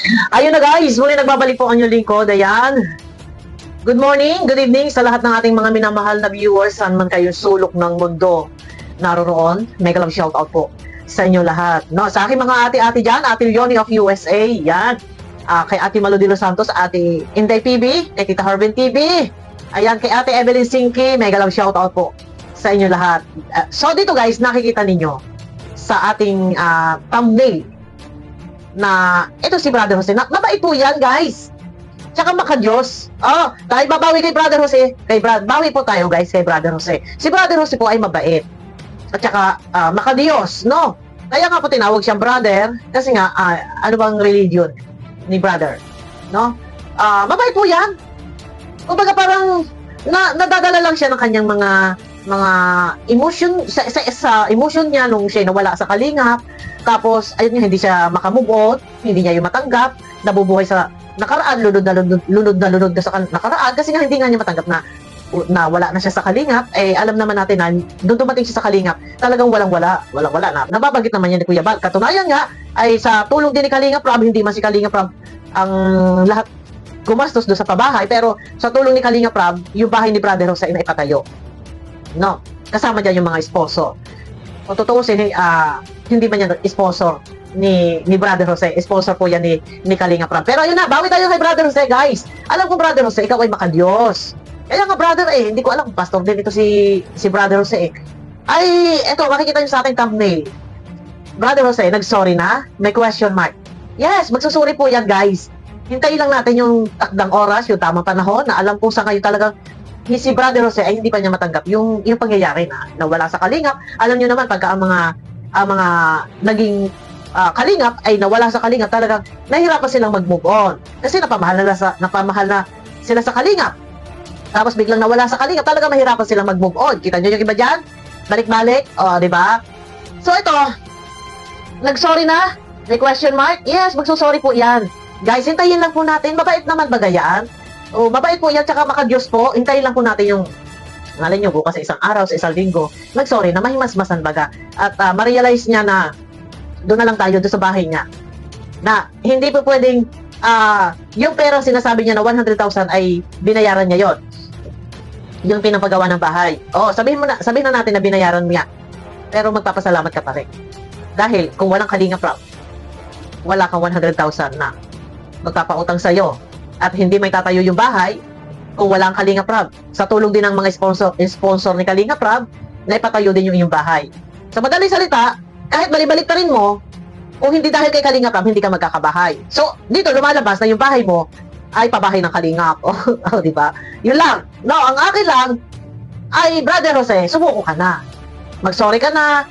Ayun na guys, muli nagbabalik po ang inyong lingkod. Ayan. Good morning, good evening sa lahat ng ating mga minamahal na viewers saan man kayo sulok ng mundo naroroon. Mega love shoutout po sa inyo lahat. No, sa aking mga ate-ate dyan, Ate Leonie of USA, yan. Kay Ate Malu de los Santos, Ate Inday PB, kay Tita Harvin TV. Ayan, kay Ate Evelyn Sinki, mega love shoutout po sa inyo lahat. So dito guys, nakikita ninyo sa ating thumbnail na ito si Brother Jose. Mabait po yan guys. Tsaka makadiyos. Dahil babawi kay Brother Jose, bawi po tayo guys kay Brother Jose. Si Brother Jose po ay mabait. At tsaka makadiyos, no? Kaya nga po tinawag siyang brother kasi nga ano bang religion ni brother, no? Mabait po yan. Kumbaga parang nadadala lang siya ng kanyang mga emotion sa emotion niya nung siya nawala sa kalingap. Tapos ayun nga, hindi siya makamove on, hindi niya yung matanggap, nabubuhay sa nakaraan, lunod na sa nakaraan kasi nga hindi nga niya matanggap na wala na siya sa kalingap. Alam naman natin na doon dumating siya sa kalingap, talagang walang-wala na. Nababanggit naman niya ni Kuya Bal. Katunayan nga ay sa tulong din ni Kalingap Rob, hindi man si Kalingap Rob ang lahat gumastos doon sa pabahay, pero sa tulong ni Kalingap Rob, yung bahay ni Brother Jose ay naipatayo. No, kasama diyan yung mga sponsor. Kung tutuusin, hindi man yan sponsor ni Brother Jose. Sponsor po yan ni Kalingap Rob. Pero ayun na, bawi tayo kay Brother Jose, guys. Alam ko, Brother Jose, ikaw ay makadiyos. Kaya nga, brother, hindi ko alam kung pastor din ito si Brother Jose. Ay, eto, makikita nyo sa ating thumbnail. Brother Jose, nag-sorry na? May question mark. Yes, magsusuri po yan, guys. Hintayin lang natin yung takdang oras, yung tamang panahon, na alam po sa ngayon talagang si Brother Jose ay hindi pa niya matanggap yung pangyayari na wala sa kalingap. Alam niyo naman, pagka ang mga naging kalingap ay nawala sa kalingap, talagang nahihirapan silang mag-move on. Kasi napamahal na sila sa kalingap. Tapos biglang nawala sa kalingap, talagang mahirapan silang mag-move on. Kita niyo yung iba dyan? Balik-balik, di ba? So ito, nag-sorry na? May question mark? Yes, magsusorry po yan. Guys, hintayin lang po natin. Mabait naman bagayaan. Mabait po yan, tsaka makadiyos po. Hintayin lang po natin yung ngalan nyo bukas sa isang araw, sa isang linggo. Nag-sorry na mahimasmasan baga. At ma-realize niya na doon na lang tayo doon sa bahay niya. Na hindi po pwedeng yung perang sinasabi niya na 100,000 ay binayaran niya yon. Yung pinapagawa ng bahay. Sabihin na natin na binayaran mo yan. Pero magpapasalamat ka pa rin. Dahil kung walang Kalingap Rob, wala kang 100,000 na magpapautang sa'yo. At hindi may tatayo yung bahay kung walang Kalingap Rob. Sa tulong din ng mga sponsor ni Kalingap Rob, na ipatayo din yung bahay. Sa madaling salita, kahit balik-balik pa rin mo, kung hindi dahil kay Kalingap Rob, hindi ka magkakabahay. So, dito lumalabas na yung bahay mo ay pabahay ng Kalingap. Di ba? Yun lang. No, ang akin lang ay, Brother Jose, sumuko ka na. Mag-sorry ka na.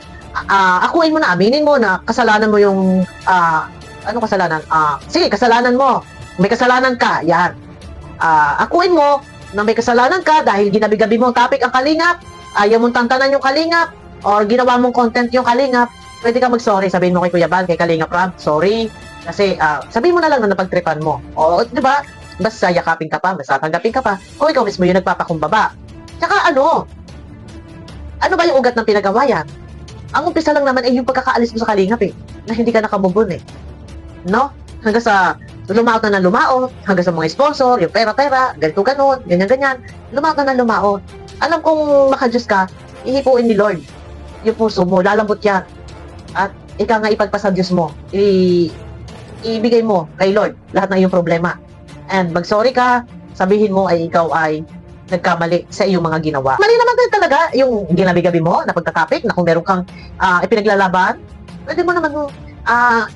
Akuin mo na, aminin mo na kasalanan mo yung ano kasalanan? Sige, kasalanan mo. May kasalanan ka. Yan. Akuin mo na may kasalanan ka dahil ginabi-gabi mong topic ang Kalingap, ayaw mong tantanan yung Kalingap, or ginawa mong content yung Kalingap, pwede ka mag-sorry. Sabihin mo kay Kuya Bal, kay Kalingap Rob, sorry. Kasi sabihin mo na lang na napagtripan mo. Di ba? Basta yakapin ka pa, basta tanggapin ka pa, kung ikaw mismo yung nagpapakumbaba. Tsaka ano ba yung ugat ng pinagawa yan? Ang umpisa lang naman ay yung pagkakaalis mo sa Kalingap na hindi ka nakamubon no? Hanggang sa lumaot na lumaot, hanggang sa mga sponsor, yung pera-pera, ganito ganon, ganyan-ganyan, lumaot na lumaot. Alam kong makadiyos ka, ihipuin ni Lord yung puso mo, lalambot yan. At ikaw nga ipagpasa Diyos mo, ibigay mo kay Lord lahat ng iyong problema. And mag-sorry ka, sabihin mo ay ikaw ay nagkamali sa iyong mga ginawa. Mali naman din talaga yung ginabi-gabi mo na pagtatapik na kung meron kang ipinaglalaban, pwede mo naman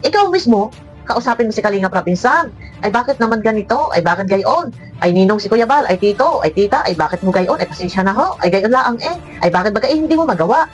ikaw mismo kausapin mo si Kalingap Rob, pinsan, ay bakit naman ganito, ay bakit gayon, ay ninong si Kuya Bal, ay tito, ay tita, ay bakit mo gayon, ay pasensya na ho, ay gayon lang ay bakit baga hindi mo magawa,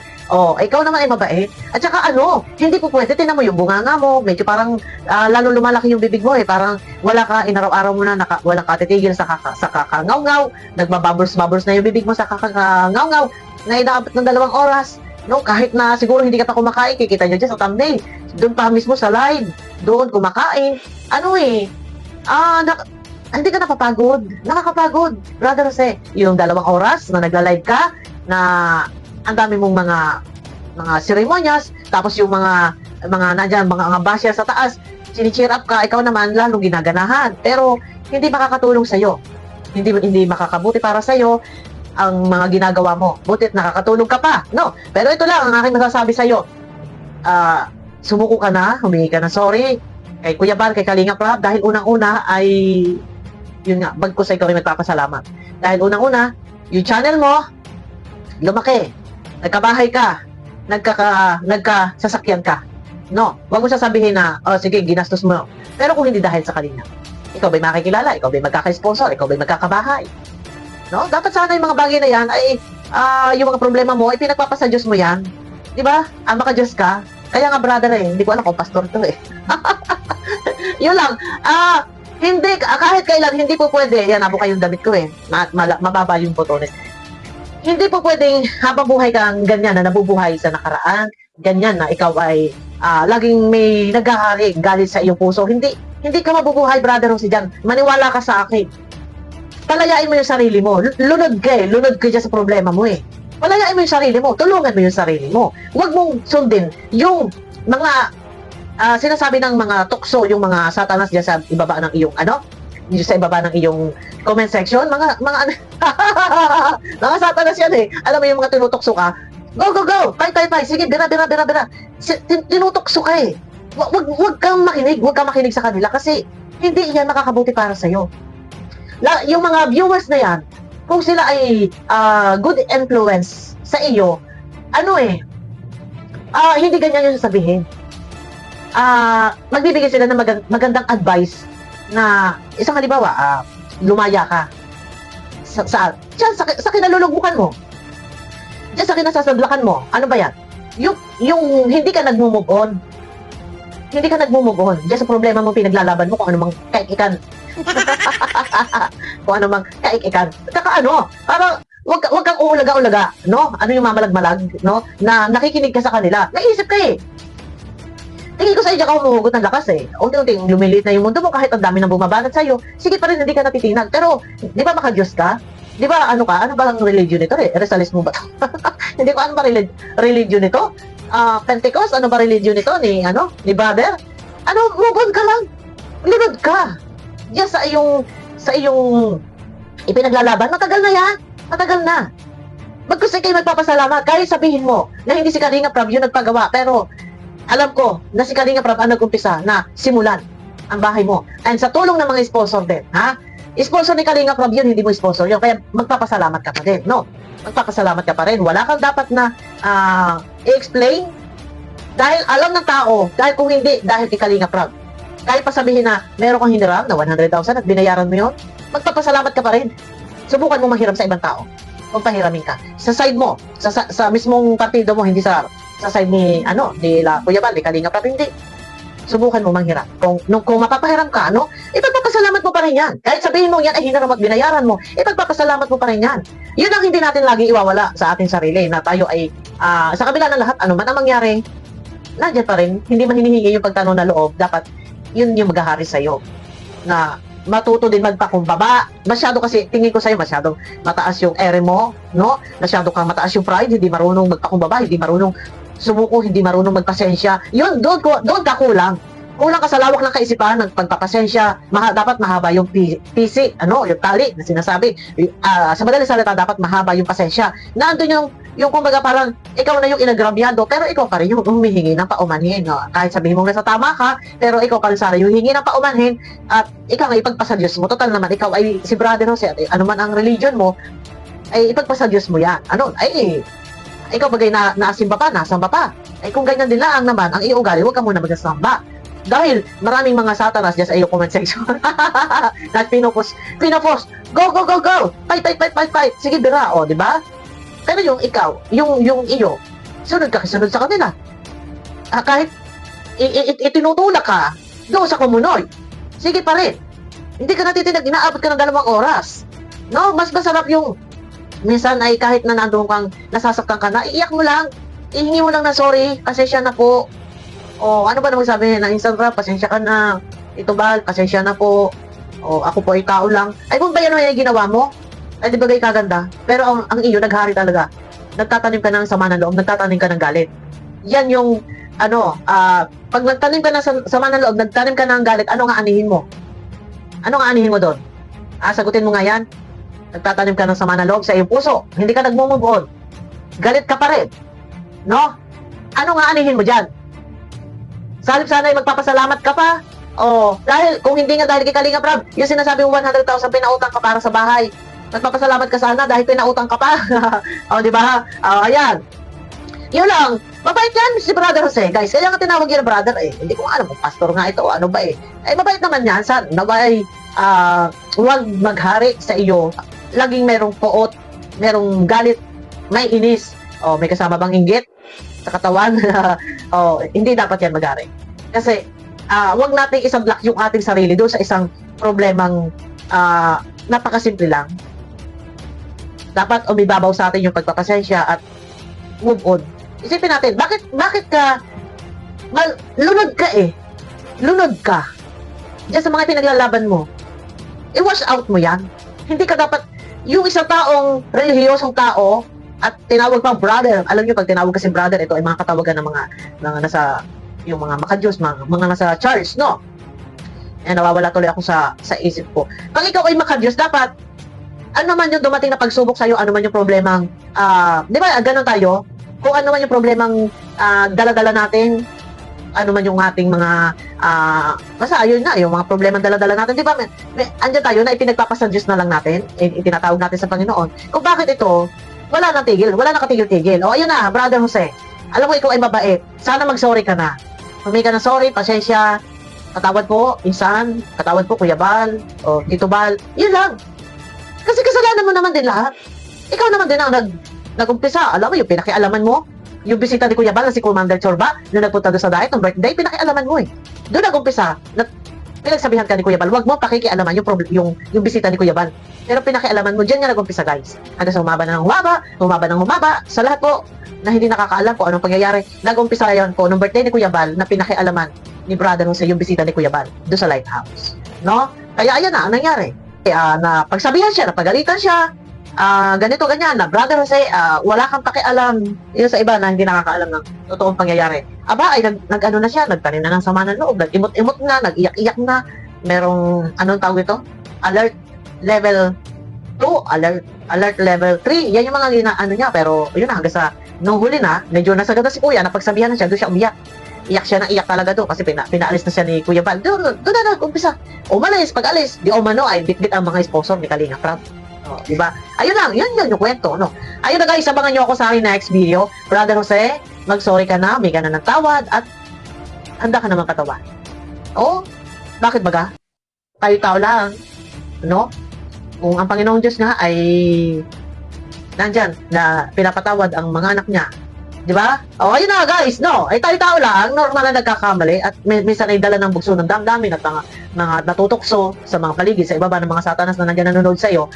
ikaw naman ay mabait, at saka hindi po pwede, tinan mo yung bunganga mo, medyo parang lalo lumalaki yung bibig mo parang wala ka, inaraw-araw mo na, walang katitigil sa kakangaw-ngaw, nagbabubbles na yung bibig mo sa kakangaw-ngaw, na inaabot ng 2 oras, no, kahit na siguro hindi ka pa kumakain, kikita nyo dyan sa thumbnail, doon pa mismo sa live, doon kumakain, hindi ka napapagod, nakakapagod, Brother Jose, yung 2 oras na nagla-live ka, na ang dami mong mga seremonyas, tapos yung mga nandyan, mga basya sa taas, sini-cheer up ka, ikaw naman lalong ginaganahan. Pero hindi makakatulong sa'yo. Hindi makakabuti para sa'yo ang mga ginagawa mo. Butit nakakatulong ka pa. No. Pero ito lang ang aking masasabi sa'yo. Sumuko ka na, humingi ka na sorry kay Kuya Bal, kay Kalinga Prab, dahil unang-una ay yun nga, bagkus ay ikaw rin magpapasalamat. Dahil unang-una, yung channel mo, lumaki. Nagkabahay ka. Nagkasasakyan ka. No, wag mo sasabihin na, oh sige, ginastos mo. Pero kung hindi dahil sa Kalinga, ikaw ba'y makikilala? Ikaw ba'y magkaka-sponsor? Ikaw ba'y magkakabahay? No? Dapat sana yung mga bagay na yan ay yung mga problema mo ay pinagpapasa Diyos mo yan. Di ba? Ama ka Diyos ka. Kaya nga brother hindi ko alam kung pastor to Yun lang. Hindi, kahit kailan, hindi po pwede. Yan, abo kayong damit ko mababa yung botones. Hindi po pwedeng habang buhay kang ganyan na nabubuhay sa nakaraan, ganyan na ikaw ay laging may naghahari galit sa iyong puso. Hindi ka mabubuhay, brother Jose dyan. Maniwala ka sa akin. Palayain mo yung sarili mo. Lunod ka dyan sa problema mo Palayain mo yung sarili mo. Tulungan mo yung sarili mo. Huwag mong sundin yung mga sinasabi ng mga tukso, yung mga satanas dyan sa ibaba ng iyong sa ibaba ng iyong comment section, mga mga satanas yan Alam mo yung mga tinutukso ka, go, fight, sige, bira, tinutukso ka Wag kang makinig sa kanila kasi hindi yan makakabuti para sa'yo. Yung mga viewers na yan, kung sila ay good influence sa iyo, hindi ganyan yung sasabihin. Magbibigay sila ng magandang advice na isang halimbawa, lumaya ka sa kinalulugbukan mo, diyan sa kinasasadlakan mo. Ano ba yan? Yung hindi ka nag-move on diyan sa problema mo, pinaglalaban mo kung ano mang kaikikan kung ano mang kaikikan. Saka parang wag kang uulaga-ulaga, no? Ano yung mamalag-malag, no? Na nakikinig ka sa kanila. Naisip ka Tingin ko sa iyo ka humuhugot ng lakas Unti-unting lumiliit na yung mundo mo kahit ang dami nang bumabanat sa iyo. Sige pa rin, hindi ka natitinag. Pero, di ba maka-Diyos ka? Di ba Ano ba ang religion nito? Resalis mo ba? Hindi ko ano ba religion nito? Pentecost, ano ba religion nito? Ni brother? Move on ka lang. Lunod ka. Diyan sa iyong ipinaglalaban, matagal na yan. Matagal na. Bagkus kayo magpapasalamat. Kahit sabihin mo na hindi si Kalinga Prab yung nagpagawa, pero alam ko na si Kalinga Prab ang nag-umpisa na simulan ang bahay mo. And sa tulong ng mga sponsor din, sponsor ni Kalinga Prab yun, hindi mo sponsor yun. Kaya magpapasalamat ka pa din, no? Magpapasalamat ka pa rin. Wala kang dapat na i-explain dahil alam ng tao, dahil kung hindi, dahil kay Kalinga Prab. Kahit pa sabihin na meron kang hiniram na 100,000 at binayaran mo yun, magpapasalamat ka pa rin. Subukan mo manghiram sa ibang tao. Kung pahiramin ka. Sa side mo, sa mismong partido mo, hindi sa side ni Kuya Bal, ni Kalinga Prab, hindi. Subukan mo manghiram. Kung mapapahiram ka, ipagpapasalamat mo pa rin yan. Kahit sabihin mo yan ay hiniram at binayaran mo, ipagpapasalamat mo pa rin yan. Yun ang hindi natin lagi iwawala sa ating sarili, na tayo ay, sa kabila ng lahat, ano man ang mangyari, nandiyan pa rin, hindi man hinihingi yung pagtanong na loob, dapat yun yung maghahari sa'yo. Na matuto din magpakumbaba. Masyado kasi, tingin ko sa'yo, masyadong mataas yung ere mo, no? Masyado kang mataas yung pride, hindi marunong magpakumbaba, hindi marunong sumuko, hindi marunong magpasensya. Yun, doon ka kulang. Kulang ka sa lawak ng kaisipan ng pagpapasensya. Dapat mahaba yung PC, yung tali na sinasabi. Sa madaling salita, dapat mahaba yung pasensya. Nandun yung kumbaga parang ikaw na yung inagrabyado, pero ikaw pa rin yung humihingi ng paumanhin. No? Kahit sabihin mo nasa tama ka, pero ikaw pa rin sana yung hingi ng paumanhin at ikaw nga ipagpasa Diyos mo. Total naman, ikaw ay si brother Jose, ano man ang religion mo, ay ipagpasa Diyos mo yan. Ikaw bagay nasamba pa. Ay kung ganyan din lang naman ang iyong ugali, huwag ka muna magsasamba. Dahil maraming mga satanas dyan sa iyong comment section. At pinupost. Go! Fight! Sige, bira, di ba? Pero yung ikaw, yung iyo, sunod sa kanila. Kahit itinutulak ka, doon sa kumunoy. Sige pa rin. Hindi ka natitinag, inaabot ka ng 2 oras. No, mas masarap yung minsan ay kahit na nandoon kang nasasaktan ka na, iiyak mo lang. Ihingi mo lang na sorry, pasensya na po. O ano ba naman sabihin na instant rap, pasensya ka na. Ito Bal, pasensya na po. O ako po ay tao lang. Ay kung ba yan yung ginawa mo? Ay di bagay kaganda. Pero ang iyo, naghari talaga. Nagtatanim ka ng sama ng loob, nagtatanim ka ng galit. Yan yung pag nagtanim ka ng sama ng loob, nagtanim ka ng galit, ano nga anihin mo? Ano nga anihin mo doon? Sagutin mo nga yan. Nagtatanim ka ng sama ng loob sa iyong puso. Hindi ka nagmo-move on. Galit ka pa rin. No? Ano nga anihin mo dyan? Salip sana ay magpapasalamat ka pa. Dahil, kung hindi nga dahil kay Kalinga Prab, yung sinasabi mo 100,000 pinautang ka para sa bahay. Nagpapasalamat ka sana dahil pinautang ka pa. Di ba? Ayan. Yun lang. Mabait yan si Brother Jose. Guys, kaya nga tinawag yun na brother eh. Hindi ko alam kung pastor nga ito. Ano ba eh. Mabait naman yan. Naway, huwag maghari sa iyo. Laging merong poot, merong galit, may inis. May kasama bang inggit sa katawan? Hindi dapat yan maghari. Kasi, huwag nating isablock yung ating sarili doon sa isang problemang napakasimple lang. Dapat umibabaw sa atin yung pagpapasensya at move on. Isipin natin, bakit ka lunod ka eh. Lunod ka. Diyan sa mga pinaglalaban mo. I-wash out mo yan. Hindi ka dapat, yung isang taong relihiyosong tao at tinawag pang brother. Alam niyo, pag tinawag kasi brother, ito ay mga katawagan ng mga nasa, yung mga makadiyos, mga nasa church, no? Nawawala tuloy ako sa isip ko. Pag ikaw ay makadiyos, dapat, ano man yung dumating na pagsubok sa'yo, ano man yung problemang, di ba, ganun tayo? Kung ano man yung problemang dala-dala natin, ano man yung ating mga, basta ayun na, yung mga problemang dala-dala natin, di ba, andyan tayo na ipinagpapasan Diyos na lang natin, itinatawag natin sa Panginoon. Kung bakit ito, wala nang tigil, wala nang katigil-tigil. Ayun na, Brother Jose, alam mo ikaw ay mabait, sana mag-sorry ka na. Humingi ka ng sorry, pasensya, katawad po, insan, katawad po, Kuya Bal, o Tito Bal, yun lang. Kasi kasalanan mo naman din lahat. Ikaw naman din ang nag-umpisa. Alam mo, yung pinakialaman mo, yung bisita ni Kuya Bal na si Commander Chorba, nung nagpunta doon sa diet, ng birthday, pinakialaman mo eh. Doon nag-umpisa, pinagsabihan ka ni Kuya Bal, wag mo pakikialaman yung bisita ni Kuya Bal. Pero pinakialaman mo, dyan nga nag-umpisa guys. Hanggang sa humaba na ng humaba, sa lahat po, na hindi nakakaalam kung anong pangyayari, nag-umpisa yon po, nung birthday ni Kuya Bal, na pinakialaman ni Brother Jose yung bisita ni Kuya Bal, doon sa lighthouse. No? Kaya ayan na, ang nangyari. Na pagsabihan siya, napagalitan siya, ganito, ganyan, na Brother Jose, wala kang pakialam yun sa iba na hindi nakakaalam ng totoong pangyayari. Ay nag-ano na siya, nagtanim na ng sama ng loob, nag-imot-imot na, nag-iyak-iyak na, merong, anong tawag ito? Alert level 2, alert level 3, yan yung mga ano niya, pero yun na, hanggang sa, nung huli na, medyo nasagad na si Kuya, napagsabihan na siya, doon siya umiyak. Iyak siya ng iyak talaga doon kasi pinaalis na siya ni Kuya Bal. Doon na umpisa. Umalis, pag-alis, di umano ay bitbit ang mga sponsor ni Kalinga Prab. Diba? Ayun lang, yun yung kwento, no? Ayun na guys, abangan nyo ako sa aking next video. Brother Jose, mag-sorry ka na, may ka na ng tawad, at handa ka naman katawan. Bakit baga? Tayo-tao lang, no? Kung ang Panginoong Diyos nga ay nandyan na pinapatawad ang mga anak niya, di ba? Ayun na guys, no? Ay tayo-tao lang, normal na nagkakamali at minsan ay dala ng bugso ng damdamin at mga natutokso sa mga paligid, sa ibaba ng mga satanas na nandiyan nanonood sa iyo.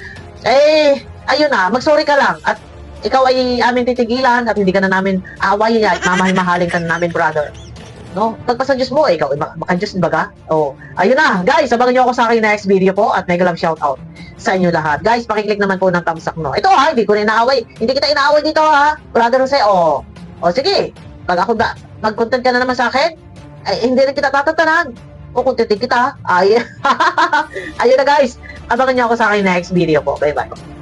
Ayun na, mag-sorry ka lang at ikaw ay amin titigilan at hindi ka na namin aawayin at mamahal-mahalin ka na namin, brother. No? Pagpasa Diyos mo, ikaw ay maka-Diyos baga? Ayun na, guys, abangan nyo ako sa aking next video po at mega love shoutout sa inyo lahat. Guys, pakiclick naman po ng thumbs up, no? Ito hindi ko na inaaway. Hindi kita inaaway dito, Brother Jose, sige, pag ako mag-content ka na naman sa akin, ay hindi rin kita tatatanan. Contentin kita, ayun na guys, abangan nyo ako sa aking next video po. Bye-bye.